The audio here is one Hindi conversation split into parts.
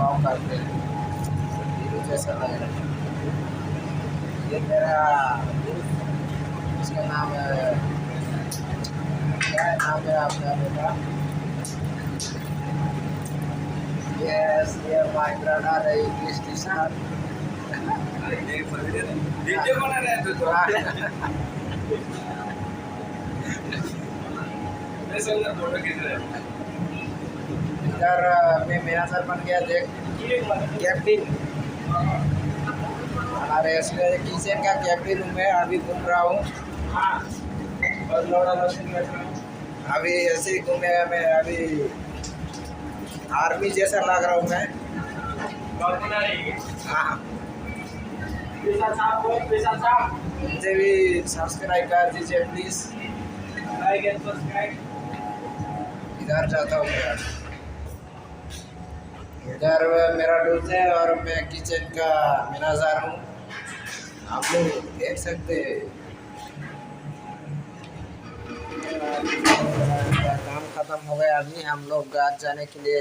ब्लॉग करते हैं, हीरो जैसा लग रहा है। ये मेरा इसका नाम है, क्या नाम है आपका बेटा? Yes, yeah, my brother English teacher. Video बना रहे थे तो मैं समझा फोटो खींच रहे हैं। इधर मैं मैनेजर बन गया, देख कैप्टन हमारे इसमें किचन का कैप्टन हूँ मैं। अभी घूम रहा हूँ, अभी ऐसे ही घूमेगा। मैं अभी आर्मी जैसा लग रहा हूँ मैं। हाँ, मुझे भी सब्सक्राइब कर दीजिए प्लीज। इधर जाता हूँ मैं, इधर मेरा दोस्त है और मैं किचन का मैनेजर हूँ। आप लोग देख सकते हैं काम खत्म हो गया। अभी हम लोग आज जाने के लिए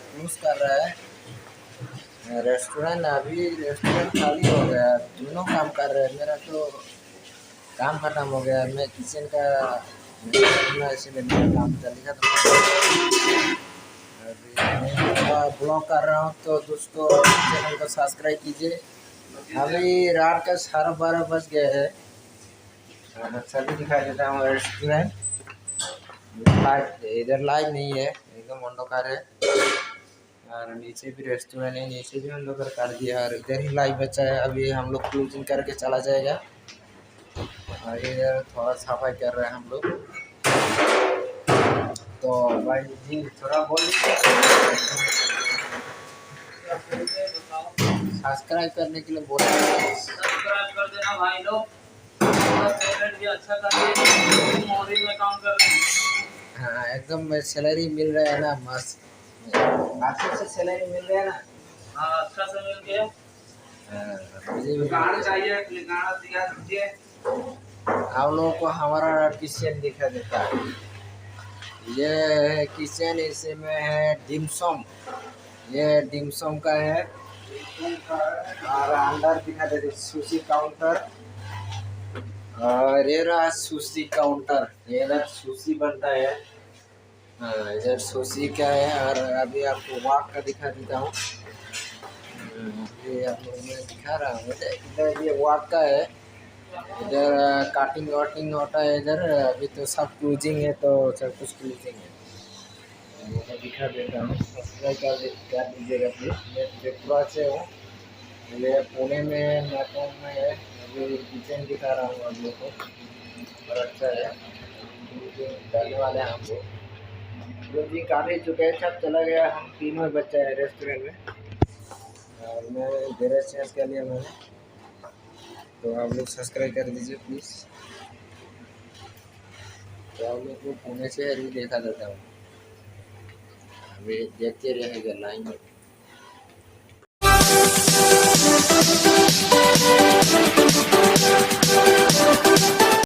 क्रूज कर रहे हैं रेस्टोरेंट। अभी रेस्टोरेंट खाली हो गया, दोनों काम कर रहे हैं। मेरा तो काम खत्म हो गया, मैं किचन का इसलिए मेरा काम जल्दी खत्म। ब्लॉग कर रहा हूँ तो दोस्तों चैनल को सब्सक्राइब कीजिए। अभी रात का 12:30 बज गए हैं। सभी दिखाई देता हूँ रेस्टोरेंट। इधर लाइव नहीं है, एकदम अंधकार है। और नीचे भी रेस्टोरेंट है, नीचे भी अंधकार कर दिया और इधर ही लाइव बचा है। अभी हम लोग क्लोजिंग करके चला जाएगा और इधर थोड़ा सफाई कर रहे हैं हम लोग। तो भाई जी थोड़ा बोल दीजिए, सब्सक्राइब करने के लिए बोल रहे हैं। सब्सक्राइब कर देना भाई लोग, पेमेंट भी अच्छा कर दिए, मॉर्निंग में काम कर रहे हैं। हाँ एकदम सैलरी मिल रहा है ना, मस्त अच्छे से सैलरी मिल रहा है ना। हाँ अच्छा से मिल गया। मुझे भी गाना चाहिए, गाना दिखा दीजिए। आप लोगों को हमारा किचन दिखा देता है। ये किचन, इसमें है डिमसम, ये डिमसम का है। और अंदर दिखा देते सुशी काउंटर, और ये रहा सुशी काउंटर, ये इधर सुशी बनता है। हाँ इधर सुशी का है। और अभी आपको वाक का दिखा देता हूँ, ये आप लोगों में दिखा रहा हूँ। इधर ये वाक का है, इधर काटिंग वाटिंग होता है इधर। अभी तो सब क्लोजिंग है, तो सब कुछ क्लोजिंग है। मैं दिखा देता हूँ, सब्सक्राइब कर दीजिएगा प्लीज। मैं त्रिपुरा से हूँ, ये पुणे में मैथोन में है। अभी किचन दिखा रहा हूँ आप लोग को, और अच्छा है। जाने वाले हैं हम लोग, जी काफ़ी चुके हैं, सब चला गया। हम तीनों बच्चे हैं रेस्टोरेंट में और मैं गैरेज चेंज कर लिया मैंने। तो आप लोग सब्सक्राइब कर दीजिए प्लीज़। तो आप लोग को पुणे से अभी देखा देता हूँ, अभी देखते रहेगा लाइन में।